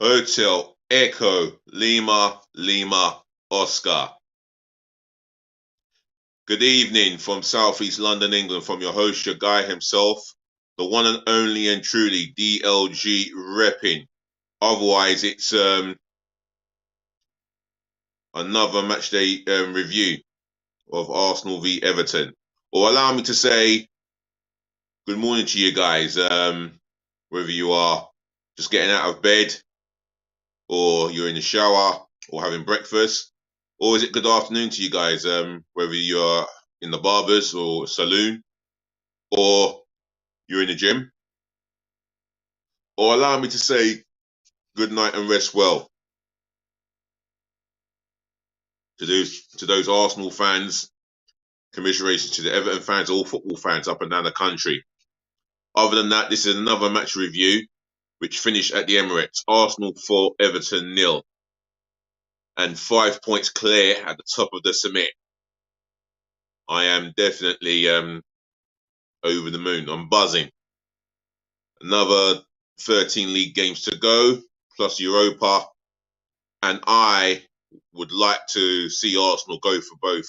Hotel Echo Lima Lima Oscar. Good evening from Southeast London, England, from your host, your guy himself, the one and only and truly DLG repping. Otherwise, it's another matchday review of Arsenal v Everton. Or allow me to say good morning to you guys, whether you are just getting out of bed, or you're in the shower, or having breakfast, or is it good afternoon to you guys, whether you're in the barbers or saloon, or you're in the gym, or allow me to say good night and rest well to those Arsenal fans, commiserations to the Everton fans, all football fans up and down the country. Other than that, this is another match review which finished at the Emirates. Arsenal 4, Everton 0. And 5 points clear at the top of the summit. I am definitely over the moon. I'm buzzing. Another 13 league games to go, plus Europa. And I would like to see Arsenal go for both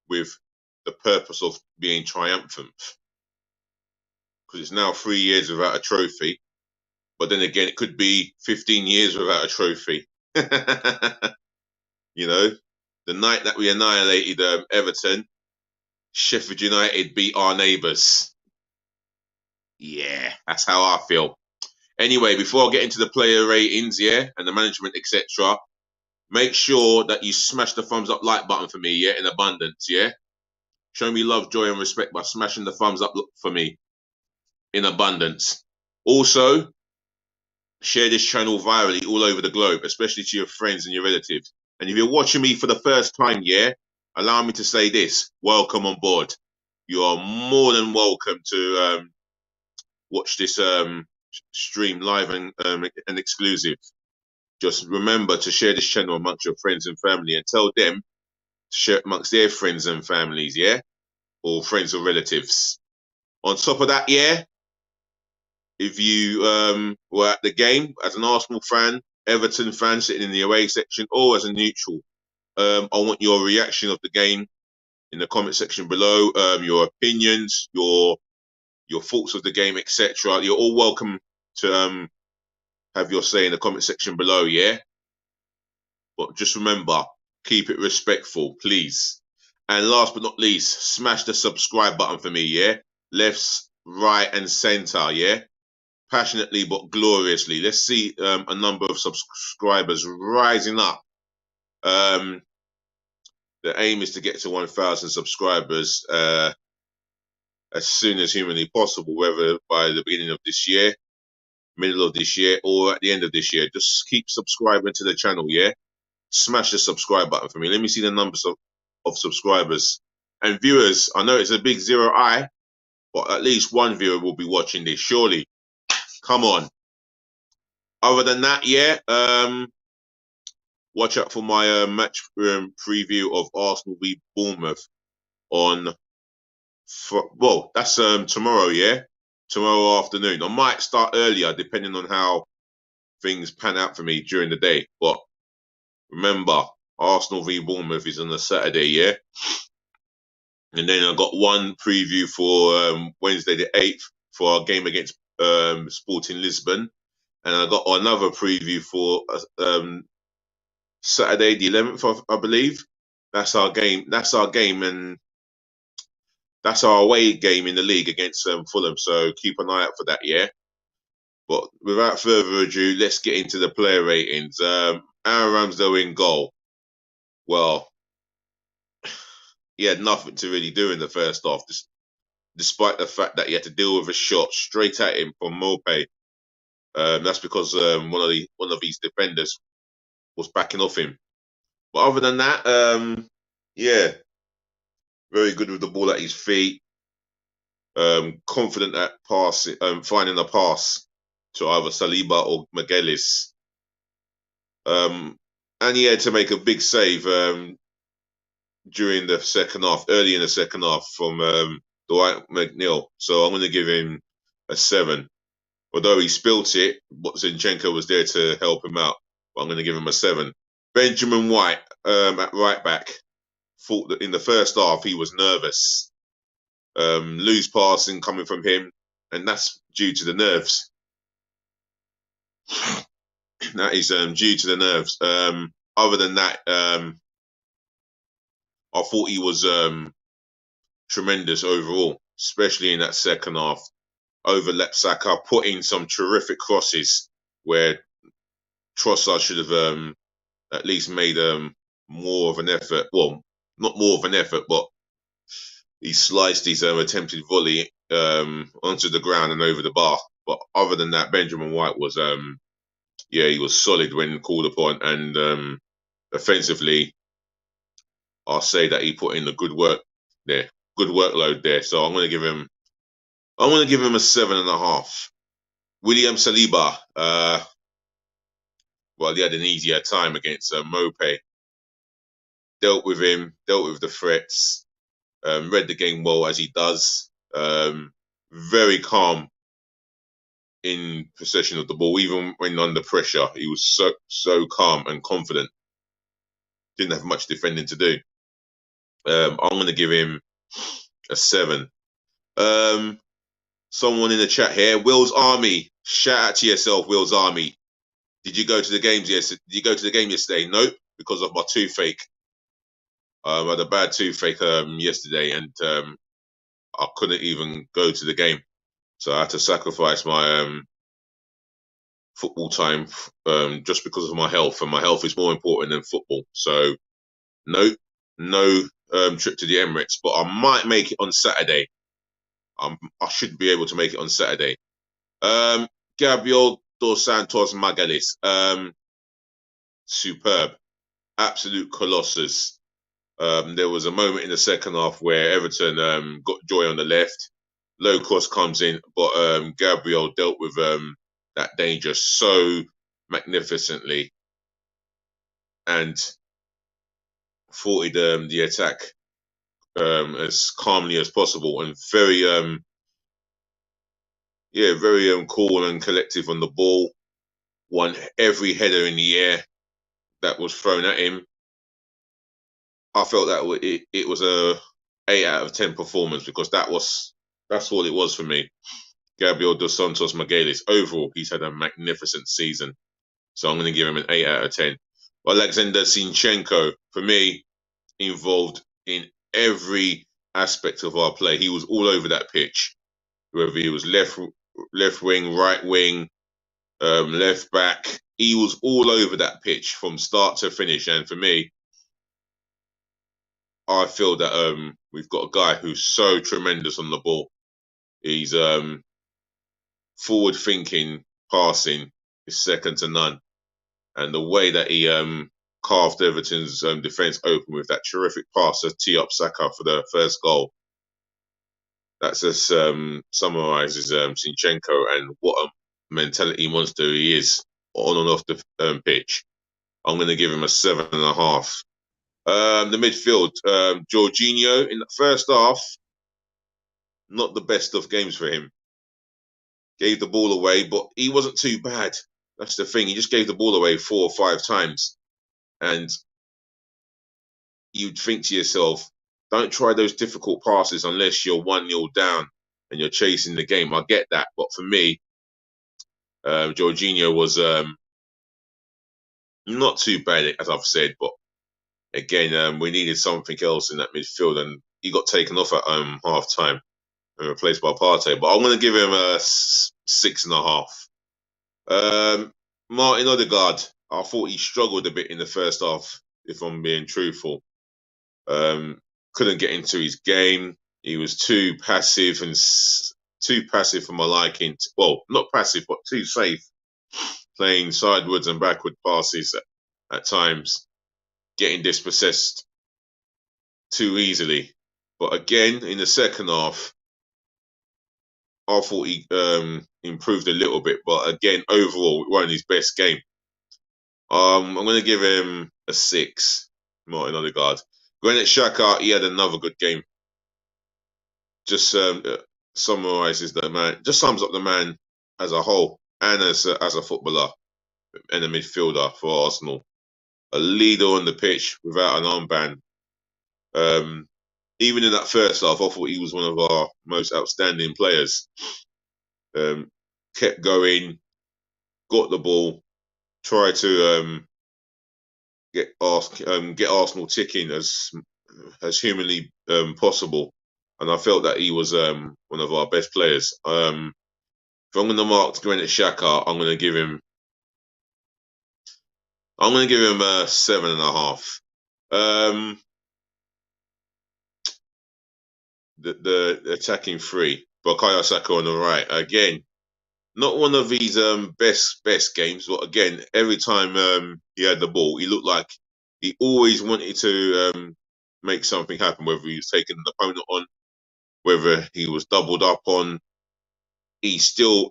with the purpose of being triumphant. Because it's now 3 years without a trophy. But then again, it could be 15 years without a trophy. You know, the night that we annihilated Everton, Sheffield United beat our neighbours. Yeah, that's how I feel. Anyway, before I get into the player ratings, yeah, and the management, etc., make sure that you smash the thumbs up like button for me, yeah, in abundance, yeah. Show me love, joy, and respect by smashing the thumbs up for me in abundance. Also, share this channel virally all over the globe, especially to your friends and your relatives. And if you're watching me for the first time, yeah, allow me to say this: welcome on board. You are more than welcome to watch this stream live and exclusive. Just remember to share this channel amongst your friends and family, and tell them to share it amongst their friends and families, yeah, or friends or relatives. On top of that, yeah, if you were at the game as an Arsenal fan, Everton fan sitting in the away section, or as a neutral, I want your reaction of the game in the comment section below. Your opinions, your thoughts of the game, etc. You're all welcome to have your say in the comment section below, yeah? But just remember, keep it respectful, please. And last but not least, smash the subscribe button for me, yeah? Left, right, and center, yeah? Passionately but gloriously. Let's see a number of subscribers rising up. The aim is to get to 1,000 subscribers as soon as humanly possible, whether by the beginning of this year, middle of this year, or at the end of this year. Just keep subscribing to the channel, yeah? Smash the subscribe button for me. Let me see the numbers of subscribers and viewers. I know it's a big zero eye, but at least one viewer will be watching this, surely. Come on. Other than that, yeah, watch out for my match preview of Arsenal v Bournemouth on, well, that's tomorrow, yeah? Tomorrow afternoon. I might start earlier, depending on how things pan out for me during the day. But remember, Arsenal v Bournemouth is on a Saturday, yeah? And then I got one preview for Wednesday the 8th for our game against Sporting Lisbon. And I got another preview for Saturday the 11th, I believe. That's our game. That's our game, and that's our away game in the league against Fulham. So keep an eye out for that, yeah? But without further ado, let's get into the player ratings. Aaron Ramsdale in goal. Well, he had nothing to really do in the first half, despite the fact that he had to deal with a shot straight at him from Mope. That's because one of his defenders was backing off him. But other than that, yeah, very good with the ball at his feet. Confident at passing, finding a pass to either Saliba or Magalhaes. And he had to make a big save during the second half, early in the second half from Dwight McNeil. So I'm going to give him a 7. Although he spilt it, but Zinchenko was there to help him out. But I'm going to give him a 7. Benjamin White at right back thought that in the first half he was nervous. Loose passing coming from him, and that's due to the nerves. That is due to the nerves. Other than that, I thought he was tremendous overall, especially in that second half. Overlapped Saka, put in some terrific crosses where Trossard should have at least made more of an effort. Well, not more of an effort, but he sliced his attempted volley onto the ground and over the bar. But other than that, Benjamin White was he was solid when called upon, and offensively, I'll say that he put in a good work there, good workload there. So I'm going to give him a 7.5. William Saliba, well, he had an easier time against Mope. Dealt with him, dealt with the threats, read the game well as he does. Very calm in possession of the ball, even when under pressure. He was so calm and confident. Didn't have much defending to do. I'm going to give him a 7. Someone in the chat here, Will's Army. Shout out to yourself, Will's Army. Did you go to the games yesterday? Did you go to the game yesterday? Nope, because of my toothache. I had a bad toothache yesterday, and I couldn't even go to the game, so I had to sacrifice my football time just because of my health, and my health is more important than football. So, no trip to the Emirates, but I might make it on Saturday. I should be able to make it on Saturday. Gabriel dos Santos Magalhães, superb, absolute colossus. There was a moment in the second half where Everton got joy on the left. Low cross comes in, but Gabriel dealt with that danger so magnificently and thwarted the attack as calmly as possible, and very cool and collective on the ball. Won every header in the air that was thrown at him. I felt that it was a 8 out of 10 performance, because that's what it was for me. Gabriel dos Santos Magalhães, overall, he's had a magnificent season. So I'm going to give him an 8 out of 10. Alexander Zinchenko, for me, involved in every aspect of our play. He was all over that pitch, whether he was left wing, right wing, left back. He was all over that pitch from start to finish. And for me, I feel that we've got a guy who's so tremendous on the ball. He's forward-thinking, passing is second to none. And the way that he carved Everton's defence open with that terrific pass to tee up Saka for the first goal, that just summarises Zinchenko and what a mentality monster he is on and off the pitch. I'm going to give him a 7.5. The midfield, Jorginho in the first half, not the best of games for him. Gave the ball away, but he wasn't too bad. That's the thing. He just gave the ball away 4 or 5 times. And you'd think to yourself, don't try those difficult passes unless you're 1-0 down and you're chasing the game. I get that. But for me, Jorginho was not too bad, as I've said. But again, we needed something else in that midfield. And he got taken off at half-time and replaced by Partey. But I'm going to give him a 6.5. Martin Odegaard, I thought he struggled a bit in the first half, if I'm being truthful. Couldn't get into his game. He was too passive for my liking. Well, not passive, but too safe, playing sidewards and backward passes at times, getting dispossessed too easily. But again, in the second half, I thought he improved a little bit. But again, overall, it wasn't his best game. I'm going to give him a 6, Martin Odegaard. Granit Xhaka, he had another good game. Just summarises the man. Just sums up the man as a whole and as a footballer and a midfielder for Arsenal. A leader on the pitch without an armband. Um, Even in that first half, I thought he was one of our most outstanding players. Um, Kept going, got the ball, tried to get Arsenal ticking as humanly possible, and I felt that he was one of our best players. If I'm going to mark Granit Xhaka, I'm going to give him a 7.5. Um, the attacking three, Bukayo Saka on the right again. Not one of his best games, but again, every time he had the ball, he looked like he always wanted to make something happen. Whether he was taking the opponent on, whether he was doubled up on, he still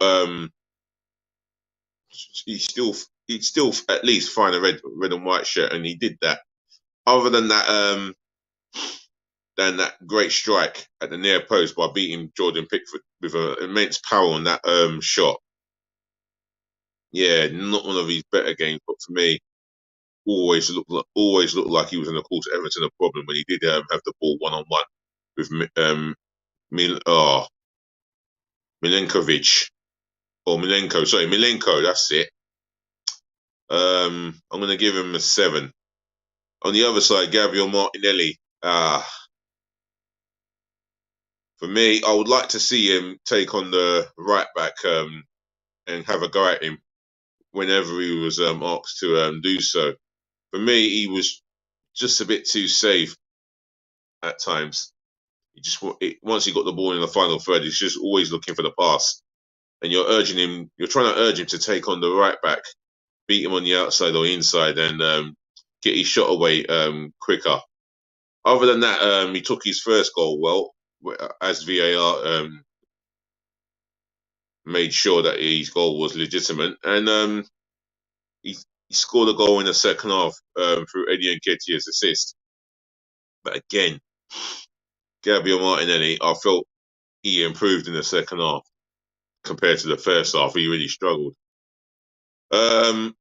he still he'd still at least find a red and white shirt, and he did that. Other than that great strike at the near post by beating Jordan Pickford with an immense power on that shot. Yeah, not one of his better games, but for me, always looked like he was in the course of Everton a problem when he did have the ball 1-on-1 with Milenkovic or Milenko. Sorry, Milenko. That's it. I'm going to give him a 7. On the other side, Gabriel Martinelli. For me, I would like to see him take on the right back and have a go at him whenever he was asked to do so. For me, he was just a bit too safe at times. Once he got the ball in the final third, he's just always looking for the pass, and you're trying to urge him to take on the right back, beat him on the outside or inside, and get his shot away quicker. Other than that, he took his first goal well, as VAR made sure that his goal was legitimate, and he scored a goal in the second half through Eddie Nketiah's assist. But again, Gabriel Martinelli, I felt he improved in the second half compared to the first half. He really struggled. Let's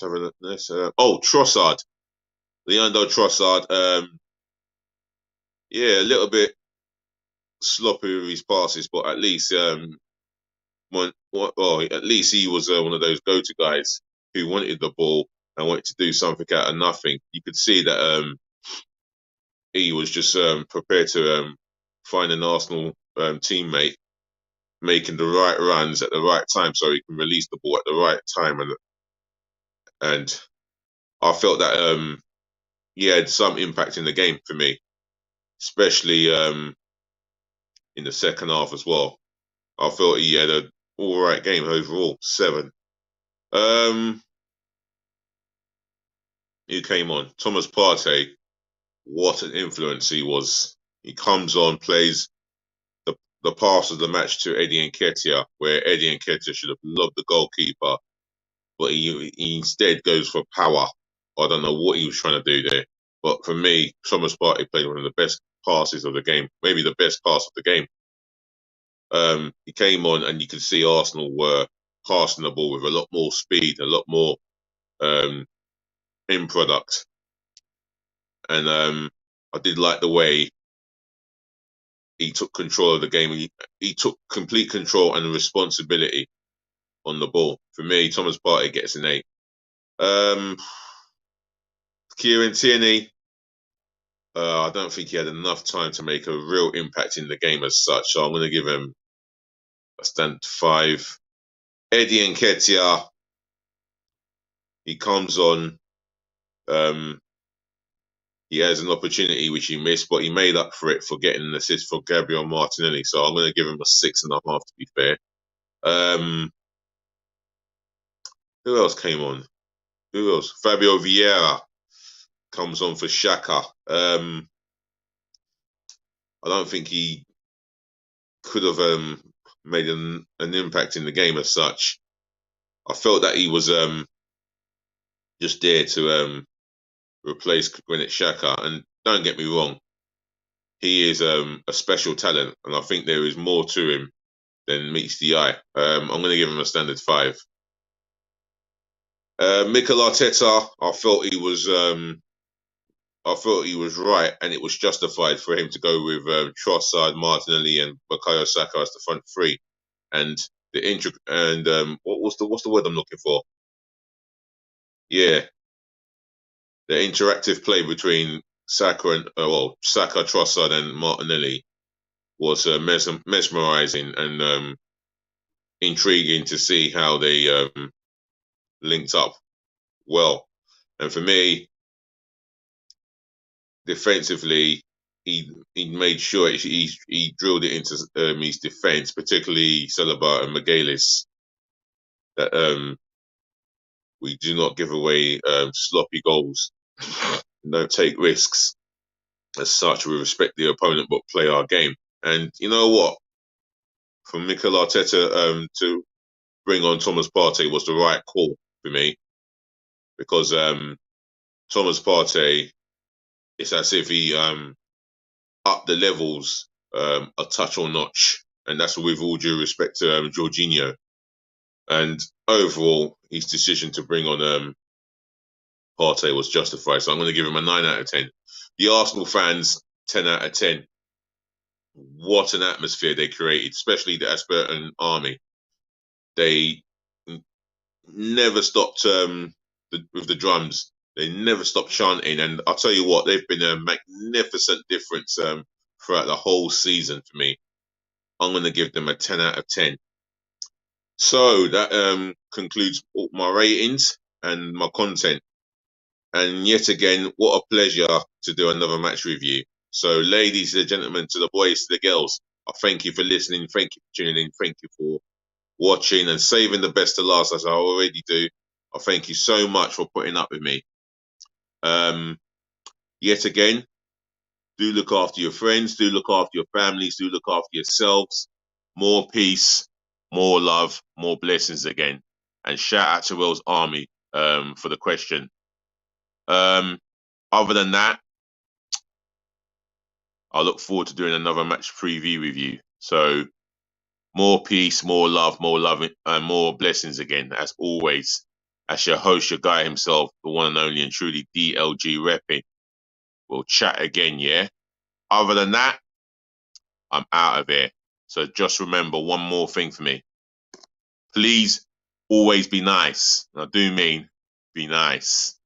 have a look. Trossard, Leandro Trossard. Yeah, a little bit sloppy with his passes, but at least at least he was one of those go-to guys who wanted the ball and wanted to do something out of nothing. You could see that he was just prepared to find an Arsenal teammate making the right runs at the right time so he can release the ball at the right time. And I felt that he had some impact in the game for me, especially in the second half as well. I felt he had an all right game overall, 7. Who came on? Thomas Partey. What an influence he was. He comes on, plays the pass of the match to Eddie Nketiah, where Eddie Nketiah should have loved the goalkeeper, but he instead goes for power. I don't know what he was trying to do there, but for me, Thomas Partey played one of the best passes of the game, maybe the best pass of the game. He came on, and you could see Arsenal were passing the ball with a lot more speed, a lot more in product, and I did like the way he took control of the game. He took complete control and responsibility on the ball. For me, Thomas Partey gets an 8. Kieran Tierney, I don't think he had enough time to make a real impact in the game as such, so I'm going to give him a stand 5. Eddie Nketiah, he comes on. He has an opportunity which he missed, but he made up for it for getting an assist for Gabriel Martinelli. So I'm going to give him a 6.5 to be fair. Who else came on? Who else? Fabio Vieira comes on for Xhaka. I don't think he could have made an impact in the game as such. I felt that he was just there to replace Granit Xhaka. And don't get me wrong, he is a special talent, and I think there is more to him than meets the eye. I'm going to give him a standard 5. Mikel Arteta, I felt he was right, and it was justified for him to go with Trossard, Martinelli, and Bukayo Saka as the front three. And what's the word I'm looking for? Yeah, the interactive play between Saka, Trossard, and Martinelli was mesmerizing and intriguing to see how they linked up well. And for me, defensively, he made sure he drilled it into his defense, particularly Saliba and McGallis, that we do not give away sloppy goals, don't take risks. As such, we respect the opponent but play our game. And you know what? For Mikel Arteta to bring on Thomas Partey was the right call for me, because Thomas Partey, it's as if he upped the levels a touch or notch, and that's with all due respect to Jorginho. And overall, his decision to bring on Partey was justified, so I'm going to give him a 9 out of 10. The Arsenal fans, 10 out of 10. What an atmosphere they created, especially the Everton army. They never stopped with the drums. They never stopped chanting, and I'll tell you what, they've been a magnificent difference throughout the whole season for me. I'm going to give them a 10 out of 10. So that concludes my ratings and my content. And yet again, what a pleasure to do another match review. So, ladies and gentlemen, to the boys, to the girls, I thank you for listening. Thank you for tuning in. Thank you for watching and saving the best to last, as I already do. I thank you so much for putting up with me. Yet again, do look after your friends, do look after your families, do look after yourselves. More peace, more love, more blessings again. And shout out to Will's Army for the question. Other than that, I look forward to doing another match preview with you. So more peace, more love, and more blessings again, as always. As your host, your guy himself, the one and only and truly DLG repping. We'll chat again, yeah? Other than that, I'm out of here. So just remember one more thing for me. Please always be nice. And I do mean be nice.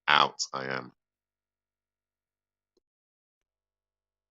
Out I am.